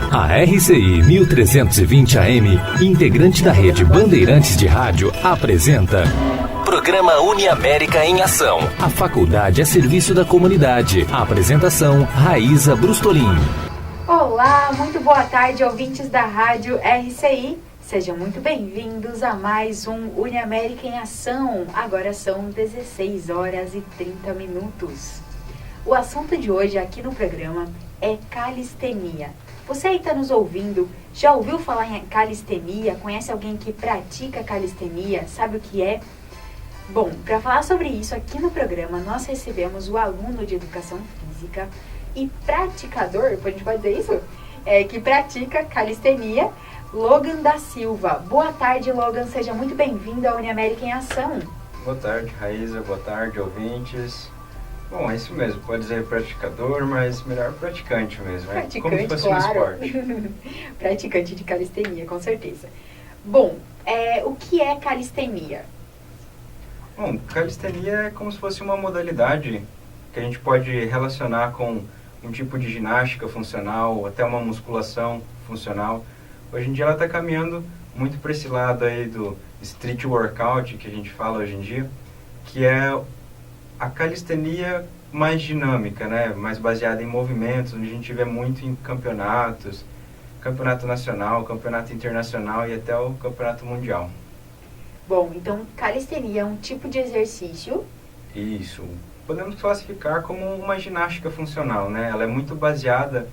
A RCI 1320 AM, integrante da rede Bandeirantes de Rádio, apresenta Programa Uniamérica em Ação. A faculdade a serviço da comunidade. A apresentação, Raíza Brustolin. Olá, muito boa tarde, ouvintes da Rádio RCI. Sejam muito bem-vindos a mais um Uniamérica em Ação. Agora são 16 horas e 30 minutos. O assunto de hoje aqui no programa é calistenia. Você aí está nos ouvindo, já ouviu falar em calistenia? Conhece alguém que pratica calistenia? Sabe o que é? Bom, para falar sobre isso aqui no programa, nós recebemos o aluno de Educação Física e praticador, a gente pode dizer isso? Que pratica calistenia, Logan da Silva. Boa tarde, Logan, seja muito bem-vindo à Uniamérica em Ação. Boa tarde, Raíza, boa tarde, ouvintes. Bom, é isso mesmo, pode dizer praticador, mas melhor praticante mesmo, praticante, como se fosse claro. um esporte. Praticante de calistenia, com certeza. Bom, o que é calistenia? Bom, calistenia é como se fosse uma modalidade que a gente pode relacionar com um tipo de ginástica funcional, até uma musculação funcional. Hoje em dia ela está caminhando muito para esse lado aí do street workout, que a gente fala hoje em dia, que é a calistenia mais dinâmica, né? Mais baseada em movimentos, onde a gente vê muito em campeonatos, campeonato nacional, campeonato internacional e até o campeonato mundial. Bom, então calistenia é um tipo de exercício? Isso. Podemos classificar como uma ginástica funcional, né? Ela é muito baseada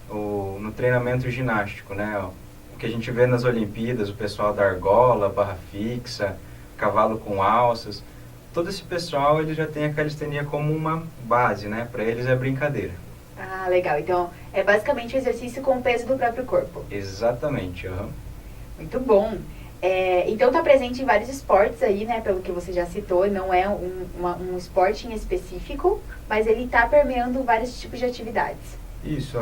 no treinamento ginástico, né? O que a gente vê nas Olimpíadas, o pessoal da argola, barra fixa, cavalo com alças. Todo esse pessoal, ele já tem a calistenia como uma base, né? Para eles é brincadeira. Ah, legal. Então, é basicamente um exercício com o peso do próprio corpo. Exatamente. Uhum. Muito bom. Então, está presente em vários esportes aí, né? Pelo que você já citou, não é um esporte em específico, mas ele está permeando vários tipos de atividades. Isso.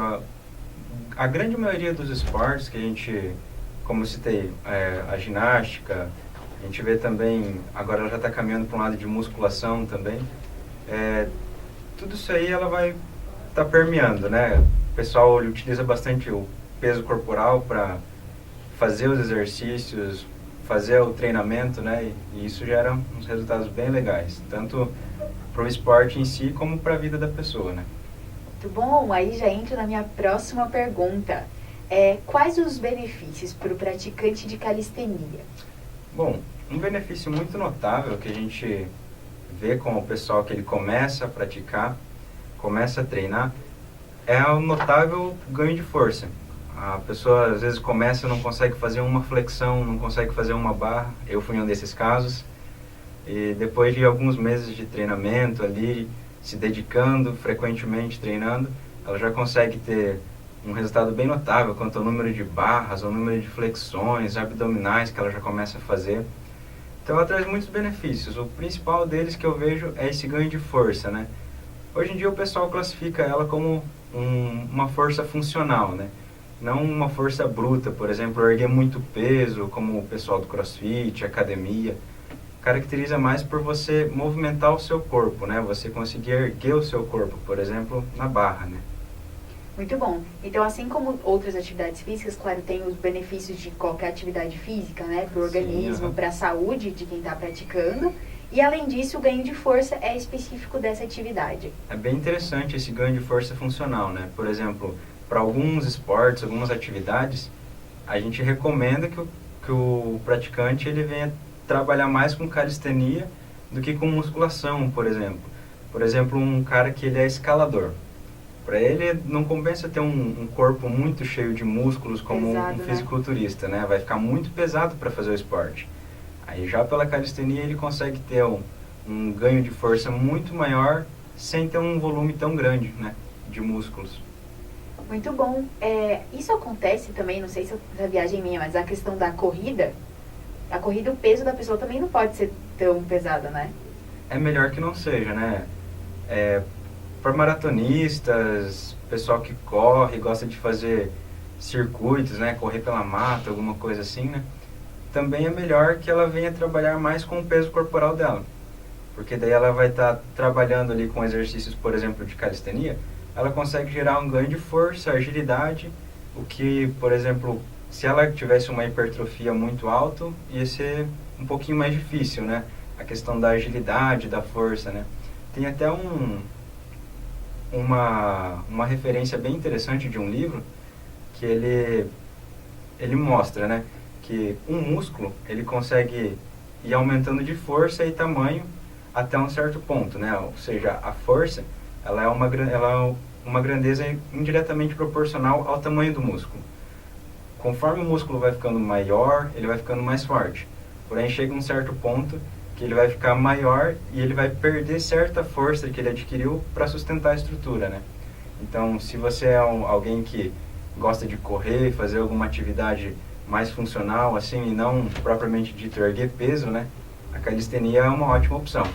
A grande maioria dos esportes que a gente, como eu citei, a ginástica, a gente vê também, agora ela já está caminhando para um lado de musculação também. Tudo isso aí ela vai estar permeando, né? O pessoal utiliza bastante o peso corporal para fazer os exercícios, fazer o treinamento, né? E isso gera uns resultados bem legais, tanto para o esporte em si como para a vida da pessoa, né? Muito bom, aí já entro na minha próxima pergunta. Quais os benefícios para o praticante de calistenia? Bom, um benefício muito notável que a gente vê com o pessoal que ele começa a praticar, começa a treinar, é o notável ganho de força. A pessoa às vezes começa e não consegue fazer uma flexão, não consegue fazer uma barra. Eu fui um desses casos. E depois de alguns meses de treinamento ali, se dedicando, frequentemente treinando, ela já consegue ter um resultado bem notável quanto ao número de barras, ao número de flexões, abdominais que ela já começa a fazer. Então ela traz muitos benefícios. O principal deles que eu vejo é esse ganho de força, né? Hoje em dia o pessoal classifica ela como uma força funcional, né? Não uma força bruta, por exemplo, erguer muito peso, como o pessoal do CrossFit, academia. Caracteriza mais por você movimentar o seu corpo, né? Você conseguir erguer o seu corpo, por exemplo, na barra, né? Muito bom. Então, assim como outras atividades físicas, claro, tem os benefícios de qualquer atividade física, né? Para o organismo, para a saúde de quem está praticando. E, além disso, o ganho de força é específico dessa atividade. É bem interessante esse ganho de força funcional, né? Por exemplo, para alguns esportes, algumas atividades, a gente recomenda que o praticante ele venha trabalhar mais com calistenia do que com musculação, por exemplo. Por exemplo, um cara que ele é escalador. Para ele não compensa ter um corpo muito cheio de músculos como um fisiculturista, né? Vai ficar muito pesado para fazer o esporte. Aí já pela calistenia ele consegue ter um ganho de força muito maior sem ter um volume tão grande, né, de músculos. Muito bom. Isso acontece também, não sei se é viagem minha, mas a questão da corrida, o peso da pessoa também não pode ser tão pesado, né? É melhor que não seja, né? Para maratonistas, pessoal que corre, gosta de fazer circuitos, né? Correr pela mata, alguma coisa assim, né? Também é melhor que ela venha trabalhar mais com o peso corporal dela. Porque daí ela vai estar trabalhando ali com exercícios, por exemplo, de calistenia, ela consegue gerar um ganho de força, agilidade O que, por exemplo, se ela tivesse uma hipertrofia muito alta, ia ser um pouquinho mais difícil, né? A questão da agilidade, da força, né? Tem até uma referência bem interessante de um livro que ele mostra, né, que um músculo ele consegue ir aumentando de força e tamanho até um certo ponto, né? Ou seja, a força ela é uma grandeza indiretamente proporcional ao tamanho do músculo. Conforme o músculo vai ficando maior, ele vai ficando mais forte. Porém, chega um certo ponto que ele vai ficar maior e ele vai perder certa força que ele adquiriu para sustentar a estrutura, né? Então, se você é alguém que gosta de correr, fazer alguma atividade mais funcional, assim, e não propriamente dito erguer peso, né? A calistenia é uma ótima opção.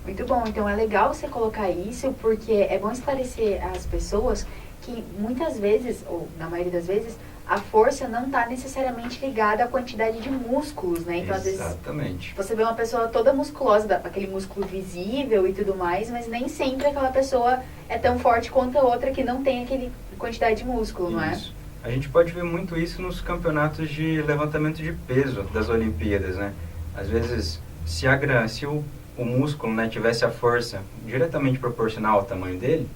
Muito bom, então é legal você colocar isso, porque é bom esclarecer às pessoas que muitas vezes, ou na maioria das vezes, a força não está necessariamente ligada à quantidade de músculos, né? Então, exatamente. Às vezes, você vê uma pessoa toda musculosa, aquele músculo visível e tudo mais, mas nem sempre aquela pessoa é tão forte quanto a outra que não tem aquele quantidade de músculo, não é? Isso. A gente pode ver muito isso nos campeonatos de levantamento de peso das Olimpíadas, né? Às vezes, se o músculo, né, tivesse a força diretamente proporcional ao tamanho dele,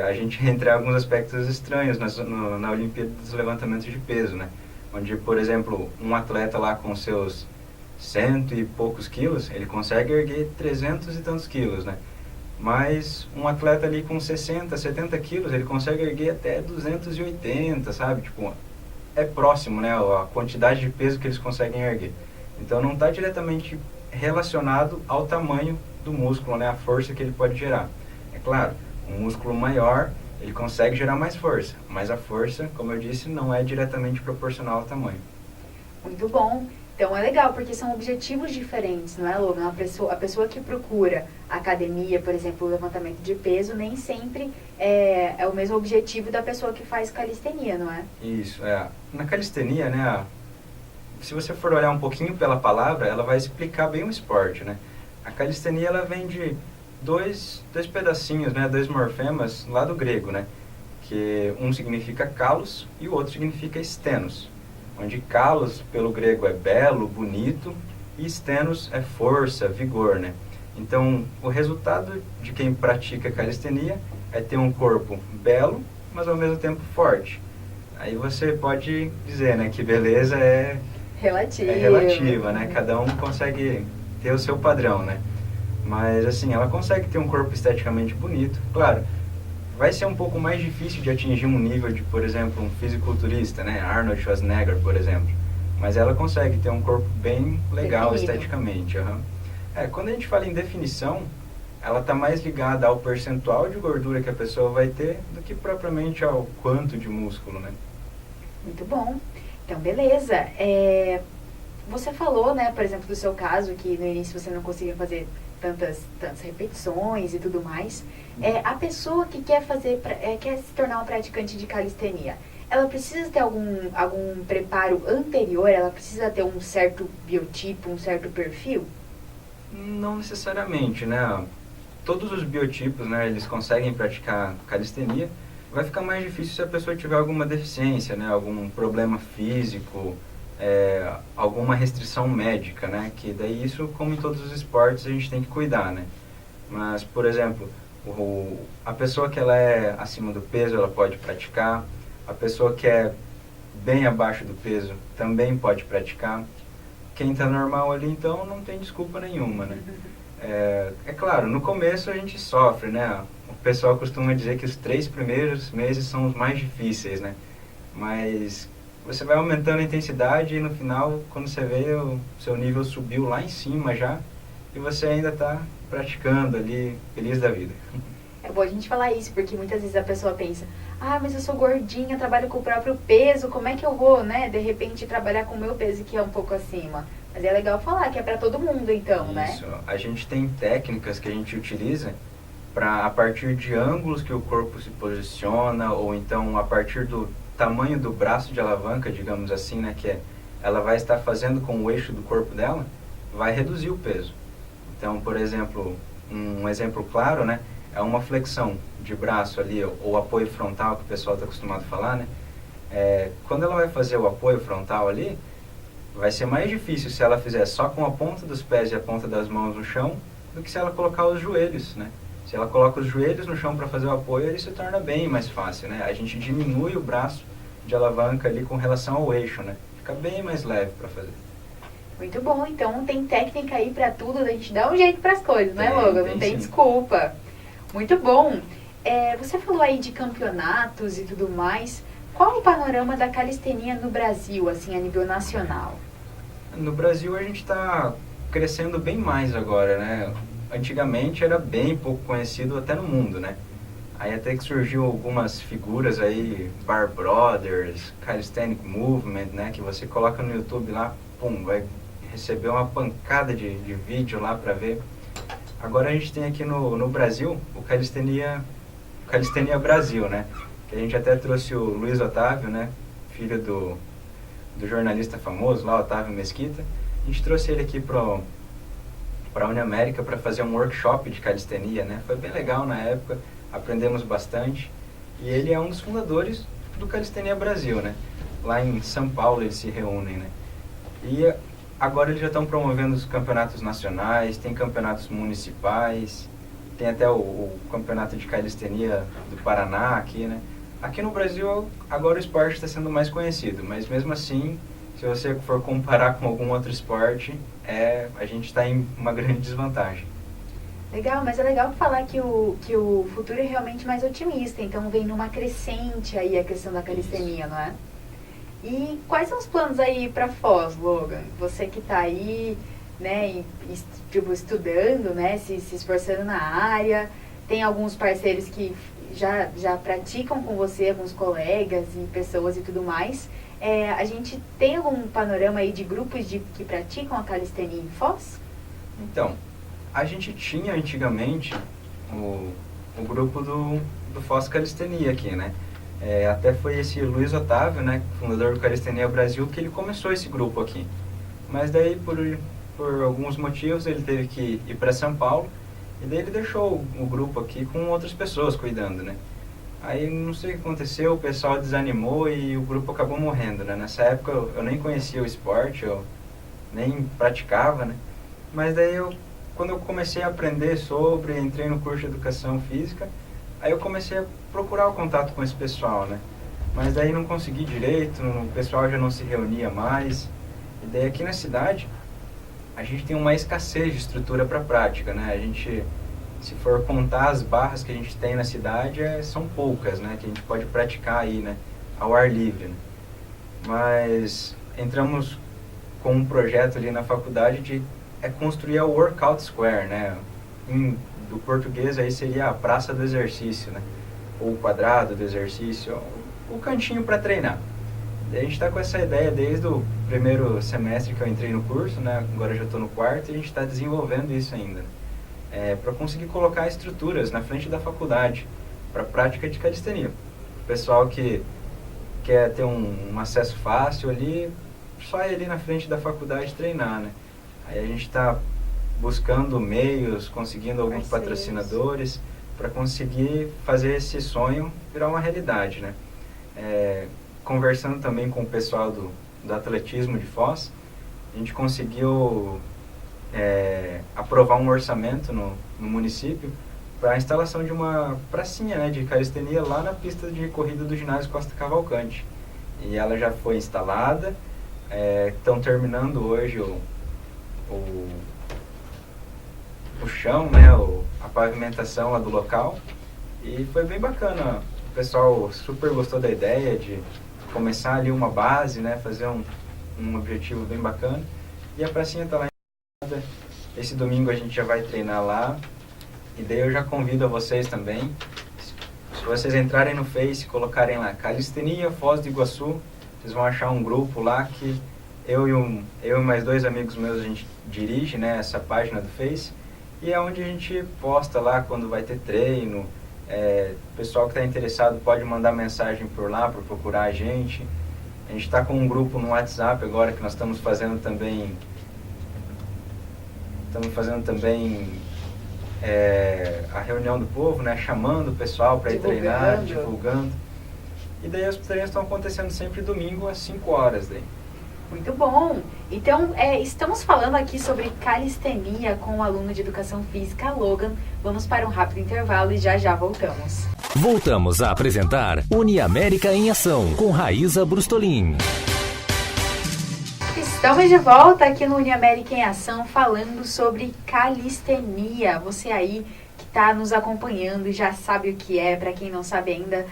a gente entra em alguns aspectos estranhos na Olimpíada dos levantamentos de peso, né? Onde, por exemplo, um atleta lá com seus 100 e poucos quilos, ele consegue erguer 300 e tantos quilos, né? Mas um atleta ali com 60, 70 quilos, ele consegue erguer até 280, sabe? Tipo, é próximo, né? A quantidade de peso que eles conseguem erguer. Então, não está diretamente relacionado ao tamanho do músculo, né? A força que ele pode gerar. É claro, um músculo maior, ele consegue gerar mais força, mas a força, como eu disse, não é diretamente proporcional ao tamanho. Muito bom. Então é legal, porque são objetivos diferentes, não é, Logan? A pessoa que procura academia, por exemplo, o levantamento de peso, nem sempre é o mesmo objetivo da pessoa que faz calistenia, não é? Isso, Na calistenia, né, se você for olhar um pouquinho pela palavra, ela vai explicar bem o esporte, né? A calistenia, ela vem de dois pedacinhos, né, dois morfemas lá do grego, né? Que um significa kalos e o outro significa stenos. Onde kalos, pelo grego, é belo, bonito, e stenos é força, vigor, né? Então, o resultado de quem pratica calistenia é ter um corpo belo, mas ao mesmo tempo forte. Aí você pode dizer, né, que beleza é relativa, né? Cada um consegue ter o seu padrão, né? Mas, assim, ela consegue ter um corpo esteticamente bonito. Claro, vai ser um pouco mais difícil de atingir um nível de, por exemplo, um fisiculturista, né? Arnold Schwarzenegger, por exemplo. Mas ela consegue ter um corpo bem legal esteticamente. Quando a gente fala em definição, ela está mais ligada ao percentual de gordura que a pessoa vai ter do que propriamente ao quanto de músculo, né? Muito bom. Então, beleza. Você falou, né, por exemplo, do seu caso, que no início você não conseguia fazer tantas repetições e tudo mais. A pessoa que quer se tornar um praticante de calistenia, ela precisa ter algum preparo anterior? Ela precisa ter um certo biotipo, um certo perfil? Não necessariamente, né? Todos os biotipos, né, eles conseguem praticar calistenia. Vai ficar mais difícil se a pessoa tiver alguma deficiência, né, algum problema físico, alguma restrição médica, né? Que daí isso, como em todos os esportes, a gente tem que cuidar, né? Mas, por exemplo, a pessoa que ela é acima do peso, ela pode praticar. A pessoa que é bem abaixo do peso também pode praticar. Quem está normal ali, então, não tem desculpa nenhuma, né? É claro, no começo a gente sofre, né? O pessoal costuma dizer que os 3 primeiros meses são os mais difíceis, né? Mas você vai aumentando a intensidade e no final, quando você vê, o seu nível subiu lá em cima já e você ainda está praticando ali, feliz da vida. É bom a gente falar isso, porque muitas vezes a pessoa pensa, mas eu sou gordinha, trabalho com o próprio peso, como é que eu vou, né, de repente trabalhar com o meu peso que é um pouco acima? Mas é legal falar que é para todo mundo, então, isso, né? Isso, a gente tem técnicas que a gente utiliza para, a partir de ângulos que o corpo se posiciona, ou então a partir do tamanho do braço de alavanca, digamos assim, né, que ela vai estar fazendo com o eixo do corpo dela, vai reduzir o peso. Então, por exemplo, um exemplo claro, né, é uma flexão de braço ali, ou apoio frontal, que o pessoal está acostumado a falar, né? Quando ela vai fazer o apoio frontal ali, vai ser mais difícil se ela fizer só com a ponta dos pés e a ponta das mãos no chão, do que se ela colocar os joelhos, né? Se ela coloca os joelhos no chão para fazer o apoio, ele se torna bem mais fácil, né? A gente diminui o braço de alavanca ali com relação ao eixo, né? Fica bem mais leve para fazer. Muito bom, então tem técnica aí para tudo, a gente dá um jeito para as coisas, não é, Logan? Não tem desculpa. Muito bom. Você falou aí de campeonatos e tudo mais. Qual o panorama da calistenia no Brasil, assim, a nível nacional? No Brasil a gente está crescendo bem mais agora, né? Antigamente era bem pouco conhecido até no mundo, né? Aí até que surgiu algumas figuras aí, Bar Brothers, Calisthenic Movement, né? Que você coloca no YouTube lá, pum, vai receber uma pancada de vídeo lá para ver. Agora a gente tem aqui no Brasil o Calistenia Brasil, né? Que a gente até trouxe o Luiz Otávio, né? Filho do jornalista famoso lá, Otávio Mesquita. A gente trouxe ele aqui para a Uniamérica para fazer um workshop de calistenia, né? Foi bem legal na época, aprendemos bastante. E ele é um dos fundadores do Calistenia Brasil, né? Lá em São Paulo eles se reúnem, né? E agora eles já estão promovendo os campeonatos nacionais, tem campeonatos municipais, tem até o campeonato de calistenia do Paraná aqui, né? Aqui no Brasil, agora o esporte está sendo mais conhecido, mas mesmo assim, se você for comparar com algum outro esporte, a gente está em uma grande desvantagem. Legal, mas é legal falar que o futuro é realmente mais otimista, então vem numa crescente aí a questão da calistenia, não é? E quais são os planos aí para Foz, Logan? Você que está aí, né, estudando, né, se esforçando na área, tem alguns parceiros que já praticam com você, alguns colegas e pessoas e tudo mais. A gente tem algum panorama aí de grupos que praticam a calistenia em Foz? Então, a gente tinha antigamente o grupo do Foz Calistenia aqui, né? Até foi esse Luiz Otávio, né, fundador do Calistenia Brasil, que ele começou esse grupo aqui. Mas daí, por alguns motivos, ele teve que ir para São Paulo, e daí ele deixou o grupo aqui com outras pessoas cuidando, né? Aí não sei o que aconteceu, o pessoal desanimou e o grupo acabou morrendo, né? Nessa época eu nem conhecia o esporte, eu nem praticava, né? Mas daí quando eu comecei a aprender sobre, entrei no curso de Educação Física, aí eu comecei a procurar o contato com esse pessoal, né? Mas daí não consegui direito, o pessoal já não se reunia mais. E daí aqui na cidade, a gente tem uma escassez de estrutura para prática, né? A gente, se for contar as barras que a gente tem na cidade, são poucas, né? Que a gente pode praticar aí, né? Ao ar livre, né? Mas entramos com um projeto ali na faculdade de construir a Workout Square, né? Do português aí seria a praça do exercício, né? Ou o quadrado do exercício, o cantinho para treinar. A gente está com essa ideia desde o primeiro semestre que eu entrei no curso, né? Agora já estou no quarto e a gente está desenvolvendo isso ainda. Para conseguir colocar estruturas na frente da faculdade para prática de calistenia. O pessoal que quer ter um acesso fácil ali, só ir ali na frente da faculdade treinar, né? Aí a gente está buscando meios, conseguindo alguns patrocinadores para conseguir fazer esse sonho virar uma realidade, né? Conversando também com o pessoal do atletismo de Foz, a gente conseguiu aprovar um orçamento no município para a instalação de uma pracinha, né, de calistenia lá na pista de corrida do ginásio Costa Cavalcante. E ela já foi instalada, estão terminando hoje o chão, né, a pavimentação lá do local, e foi bem bacana. O pessoal super gostou da ideia de começar ali uma base, né, fazer um objetivo bem bacana, e a pracinha está lá em... Esse domingo a gente já vai treinar lá, e daí eu já convido a vocês também, se vocês entrarem no Face, colocarem lá Calistenia Foz do Iguaçu, vocês vão achar um grupo lá que eu e mais 2 amigos meus, a gente dirige, né, essa página do Face, e é onde a gente posta lá quando vai ter treino. O pessoal que está interessado pode mandar mensagem por lá para procurar a gente. A gente está com um grupo no WhatsApp agora que nós estamos fazendo também a reunião do povo, né, chamando o pessoal para ir treinar, divulgando. E daí os treinos estão acontecendo sempre domingo às 5 horas daí. Muito bom! Então, estamos falando aqui sobre calistenia com o aluno de Educação Física, Logan. Vamos para um rápido intervalo e já voltamos. Voltamos a apresentar Uniamérica em Ação, com Raíza Brustolin. Estamos de volta aqui no Uniamérica em Ação, falando sobre calistenia. Você aí que está nos acompanhando e já sabe o que é, para quem não sabe ainda,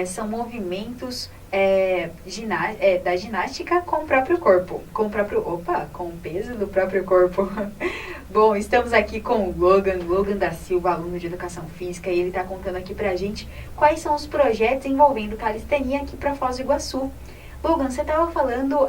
são movimentos da ginástica com o próprio corpo, com o peso do próprio corpo. Bom, estamos aqui com o Logan da Silva, aluno de Educação Física, e ele está contando aqui pra gente quais são os projetos envolvendo calistenia aqui para Foz do Iguaçu. Logan, você estava falando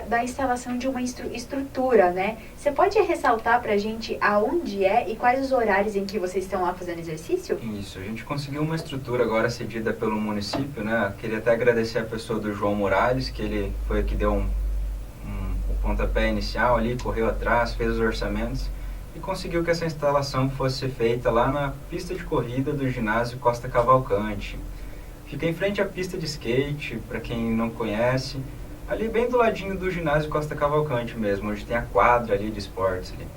da instalação de uma estrutura, né? Você pode ressaltar pra gente aonde e quais os horários em que vocês estão lá fazendo exercício? Isso, a gente conseguiu uma estrutura agora cedida pelo município, né? Queria até agradecer a pessoa do João Morales, que ele foi que deu o pontapé inicial ali, correu atrás, fez os orçamentos e conseguiu que essa instalação fosse feita lá na pista de corrida do ginásio Costa Cavalcante. Fica em frente à pista de skate, para quem não conhece, ali bem do ladinho do ginásio Costa Cavalcante mesmo, onde tem a quadra ali de esportes ali.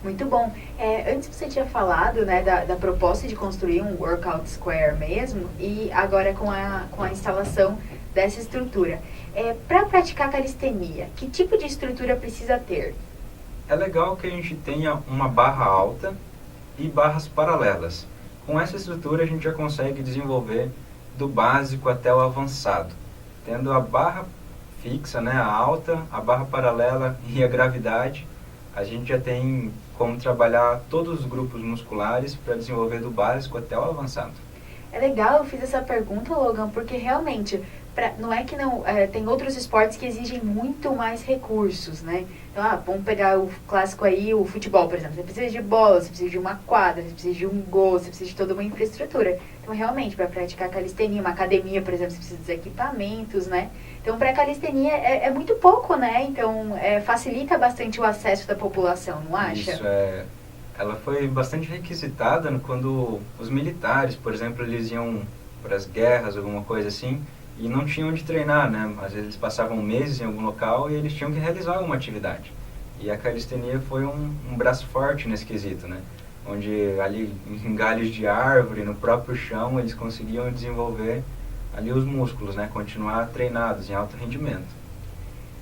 Muito bom. Antes você tinha falado, né, da proposta de construir um workout square mesmo, e agora com a instalação dessa estrutura. Para praticar calistenia, que tipo de estrutura precisa ter? É legal que a gente tenha uma barra alta e barras paralelas. Com essa estrutura a gente já consegue desenvolver do básico até o avançado, tendo a barra fixa, né, a alta, a barra paralela e a gravidade. A gente já tem como trabalhar todos os grupos musculares para desenvolver do básico até o avançado. É legal, eu fiz essa pergunta, Logan, porque realmente, não é que não, tem outros esportes que exigem muito mais recursos, né? Então, vamos pegar o clássico aí, o futebol, por exemplo. Você precisa de bola, você precisa de uma quadra, você precisa de um gol, você precisa de toda uma infraestrutura. Então, realmente, para praticar calistenia, uma academia, por exemplo, você precisa dos equipamentos, né? Então, para calistenia é muito pouco, né? Então, facilita bastante o acesso da população, não acha? Isso, ela foi bastante requisitada quando os militares, por exemplo, eles iam para as guerras, alguma coisa assim, e não tinham onde treinar, né? Às vezes eles passavam meses em algum local e eles tinham que realizar alguma atividade. E a calistenia foi um braço forte nesse quesito, né? Onde ali em galhos de árvore, no próprio chão, eles conseguiam desenvolver ali os músculos, né? Continuar treinados em alto rendimento.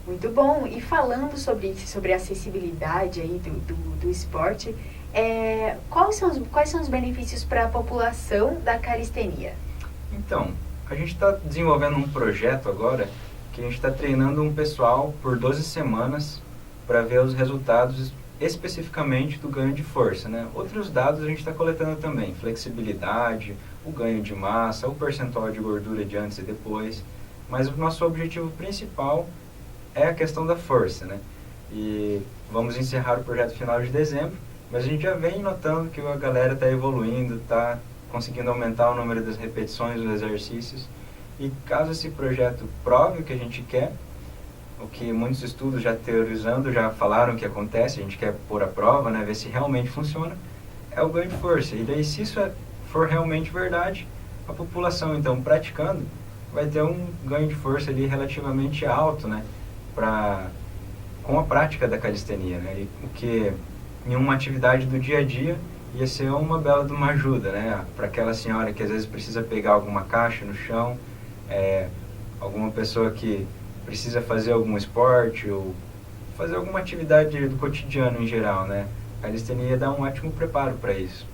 Muito bom. E falando sobre isso, sobre a acessibilidade aí do esporte, quais são os benefícios para a população da calistenia? Então, a gente está desenvolvendo um projeto agora que a gente está treinando um pessoal por 12 semanas para ver os resultados especificamente do ganho de força, né? Outros dados a gente está coletando também, flexibilidade, o ganho de massa, o percentual de gordura de antes e depois, mas o nosso objetivo principal é a questão da força, né? E vamos encerrar o projeto final de dezembro, mas a gente já vem notando que a galera está evoluindo, está conseguindo aumentar o número das repetições dos exercícios, e caso esse projeto prove o que a gente quer, o que muitos estudos já teorizando já falaram que acontece, a gente quer pôr à prova, né, ver se realmente funciona, é o ganho de força. E daí, se isso for realmente verdade, a população então praticando vai ter um ganho de força ali relativamente alto, né, com a prática da calistenia, né, e o que em uma atividade do dia a dia ia ser uma bela de uma ajuda, né? Para aquela senhora que às vezes precisa pegar alguma caixa no chão, alguma pessoa que precisa fazer algum esporte ou fazer alguma atividade do cotidiano em geral, né? A calistenia dá um ótimo preparo para isso.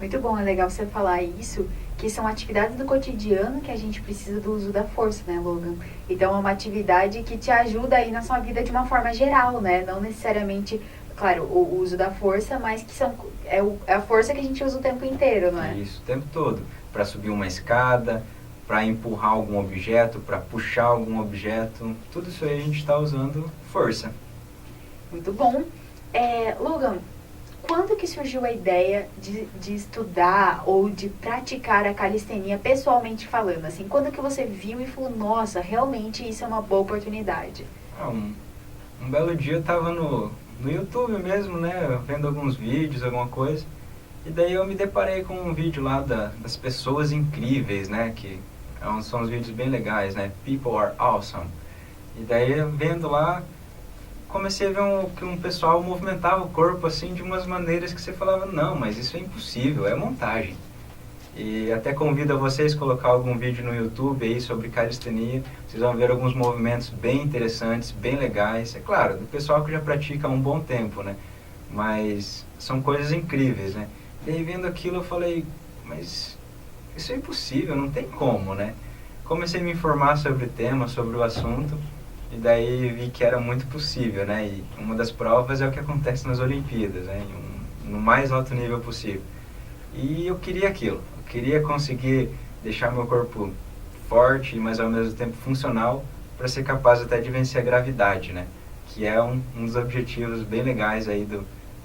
Muito bom, é legal você falar isso, que são atividades do cotidiano que a gente precisa do uso da força, né, Logan? Então é uma atividade que te ajuda aí na sua vida de uma forma geral, né? Não necessariamente, claro, o uso da força, mas que é a força que a gente usa o tempo inteiro, não é? Isso, o tempo todo. Para subir uma escada, para empurrar algum objeto, para puxar algum objeto, tudo isso aí a gente está usando força. Muito bom. Logan, quando que surgiu a ideia de estudar ou de praticar a calistenia pessoalmente falando? Assim, quando que você viu e falou, nossa, realmente isso é uma boa oportunidade? Um belo dia eu estava no YouTube mesmo, né, vendo alguns vídeos, alguma coisa, E daí eu me deparei com um vídeo lá das pessoas incríveis, né? Que são uns vídeos bem legais, né? People are awesome. E daí, vendo lá, comecei a ver que um pessoal movimentava o corpo assim de umas maneiras que você falava, não, mas isso é impossível, é montagem. E até convido a vocês a colocar algum vídeo no YouTube aí sobre calistenia. Vocês vão ver alguns movimentos bem interessantes, bem legais. É claro, do pessoal que já pratica há um bom tempo, né? Mas são coisas incríveis, né? E aí vendo aquilo eu falei, mas isso é impossível, não tem como, né? Comecei a me informar sobre o tema, sobre o assunto, e daí vi que era muito possível, né? E uma das provas é o que acontece nas Olimpíadas, né? No mais alto nível possível. E eu queria aquilo, eu queria conseguir deixar meu corpo forte, mas ao mesmo tempo funcional, para ser capaz até de vencer a gravidade, né? Que é um dos objetivos bem legais aí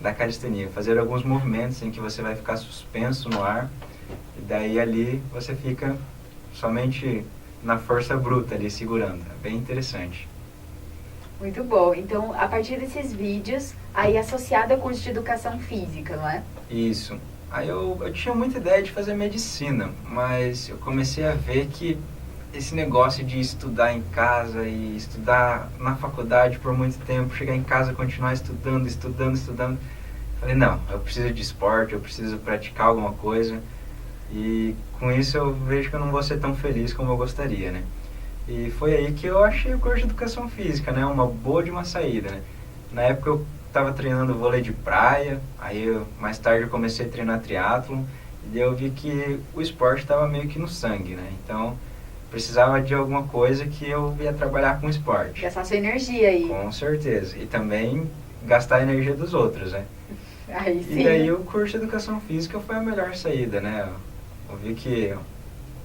da calistenia. Fazer alguns movimentos em que você vai ficar suspenso no ar, e daí ali você fica somente na força bruta ali segurando. É bem interessante. Muito bom. Então, a partir desses vídeos, aí associado ao curso de educação física, não é? Isso. Aí eu tinha muita ideia de fazer medicina, mas eu comecei a ver que esse negócio de estudar em casa e estudar na faculdade por muito tempo, chegar em casa e continuar estudando, falei, não, eu preciso de esporte, eu preciso praticar alguma coisa, e com isso eu vejo que eu não vou ser tão feliz como eu gostaria, né? E foi aí que eu achei o curso de educação física, né? Uma boa de uma saída, né? Na época eu estava treinando vôlei de praia, aí mais tarde eu comecei a treinar triatlon, e daí eu vi que o esporte estava meio que no sangue, né? Então precisava de alguma coisa que eu ia trabalhar com esporte. Gastar sua energia aí. Com certeza. E também gastar a energia dos outros, né? Aí sim. E daí o curso de educação física foi a melhor saída, né? Eu vi que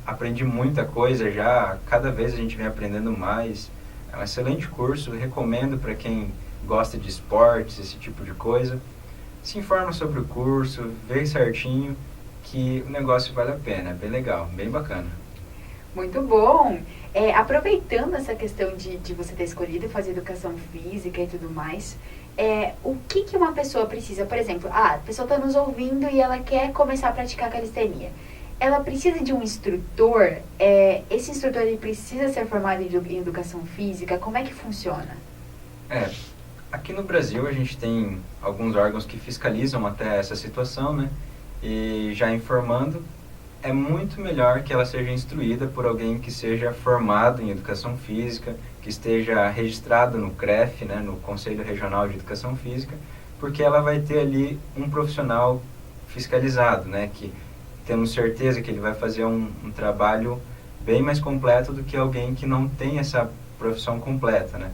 aprendi muita coisa já, cada vez a gente vem aprendendo mais. É um excelente curso, recomendo para quem gosta de esportes, esse tipo de coisa. Se informa sobre o curso, vê certinho que o negócio vale a pena, é bem legal, bem bacana. Muito bom! Aproveitando essa questão de você ter escolhido fazer educação física e tudo mais, o que uma pessoa precisa? Por exemplo, a pessoa está nos ouvindo e ela quer começar a praticar calistenia. Ela precisa de um instrutor? Esse instrutor ele precisa ser formado em educação física? Como é que funciona? Aqui no Brasil a gente tem alguns órgãos que fiscalizam até essa situação, né? E já informando, é muito melhor que ela seja instruída por alguém que seja formado em educação física, que esteja registrado no CREF, né, no Conselho Regional de Educação Física, porque ela vai ter ali um profissional fiscalizado, né, que temos certeza que ele vai fazer um trabalho bem mais completo do que alguém que não tem essa profissão completa, né.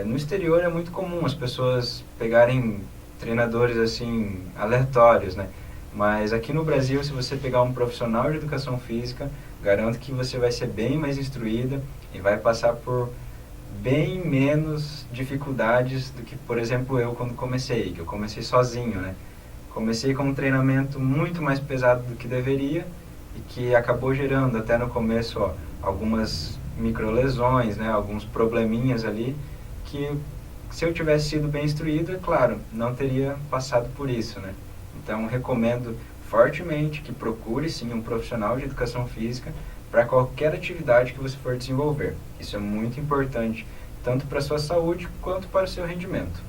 No exterior é muito comum as pessoas pegarem treinadores assim aleatórios, né? Mas aqui no Brasil, se você pegar um profissional de educação física, garanto que você vai ser bem mais instruída e vai passar por bem menos dificuldades do que, por exemplo, eu quando comecei, que eu comecei sozinho, né? Comecei com um treinamento muito mais pesado do que deveria e que acabou gerando até no começo algumas microlesões, né? Alguns probleminhas ali que, se eu tivesse sido bem instruído, é claro, não teria passado por isso, né? Então, recomendo fortemente que procure, sim, um profissional de educação física para qualquer atividade que você for desenvolver. Isso é muito importante, tanto para a sua saúde quanto para o seu rendimento.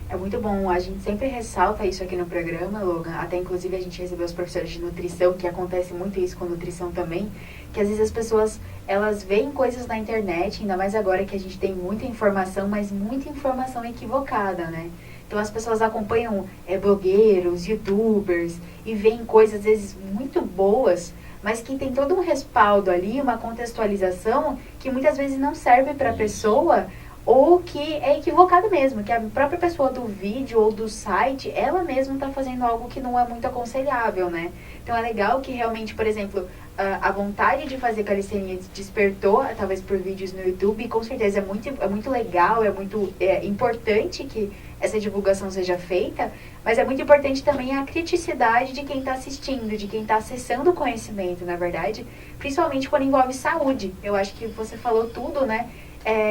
É muito bom, a gente sempre ressalta isso aqui no programa, Logan, até inclusive a gente recebeu os professores de nutrição, que acontece muito isso com nutrição também, que às vezes as pessoas, elas veem coisas na internet, ainda mais agora que a gente tem muita informação, mas muita informação equivocada, né? Então as pessoas acompanham blogueiros, youtubers e veem coisas às vezes muito boas, mas que tem todo um respaldo ali, uma contextualização que muitas vezes não serve para a pessoa ou que é equivocado mesmo, que a própria pessoa do vídeo ou do site, ela mesma está fazendo algo que não é muito aconselhável, né? Então é legal que realmente, por exemplo, a vontade de fazer calistenia despertou, talvez por vídeos no YouTube, e com certeza é muito legal, é muito importante que essa divulgação seja feita, mas é muito importante também a criticidade de quem está assistindo, de quem está acessando o conhecimento, na verdade, principalmente quando envolve saúde. Eu acho que você falou tudo, né?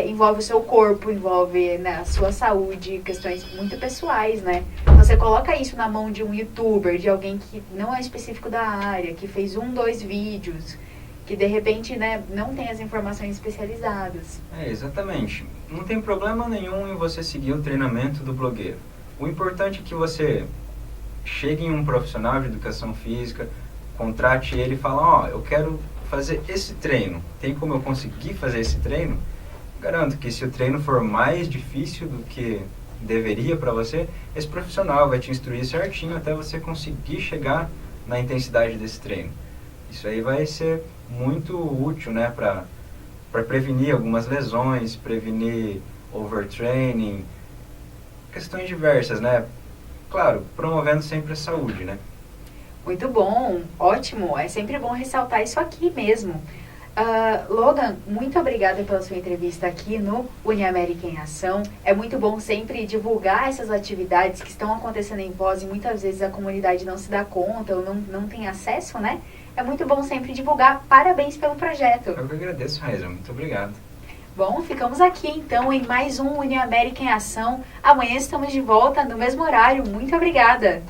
envolve o seu corpo, envolve, né, a sua saúde, questões muito pessoais, né? Você coloca isso na mão de um youtuber, de alguém que não é específico da área, que fez 2 vídeos, que de repente, né, não tem as informações especializadas. Exatamente. Não tem problema nenhum em você seguir o treinamento do blogueiro. O importante é que você chegue em um profissional de educação física, contrate ele e fala, eu quero fazer esse treino. Tem como eu conseguir fazer esse treino? Garanto que se o treino for mais difícil do que deveria para você, esse profissional vai te instruir certinho até você conseguir chegar na intensidade desse treino. Isso aí vai ser muito útil, né, para prevenir algumas lesões, prevenir overtraining, questões diversas, né? Claro, promovendo sempre a saúde, né? Muito bom, ótimo, é sempre bom ressaltar isso aqui mesmo. Logan, muito obrigada pela sua entrevista aqui no Uniamérica em Ação. É muito bom sempre divulgar essas atividades que estão acontecendo em Foz e muitas vezes a comunidade não se dá conta ou não tem acesso, né? É muito bom sempre divulgar. Parabéns pelo projeto. Eu que agradeço, Raíza. Muito obrigado. Bom, ficamos aqui então em mais um Uniamérica em Ação. Amanhã estamos de volta no mesmo horário. Muito obrigada.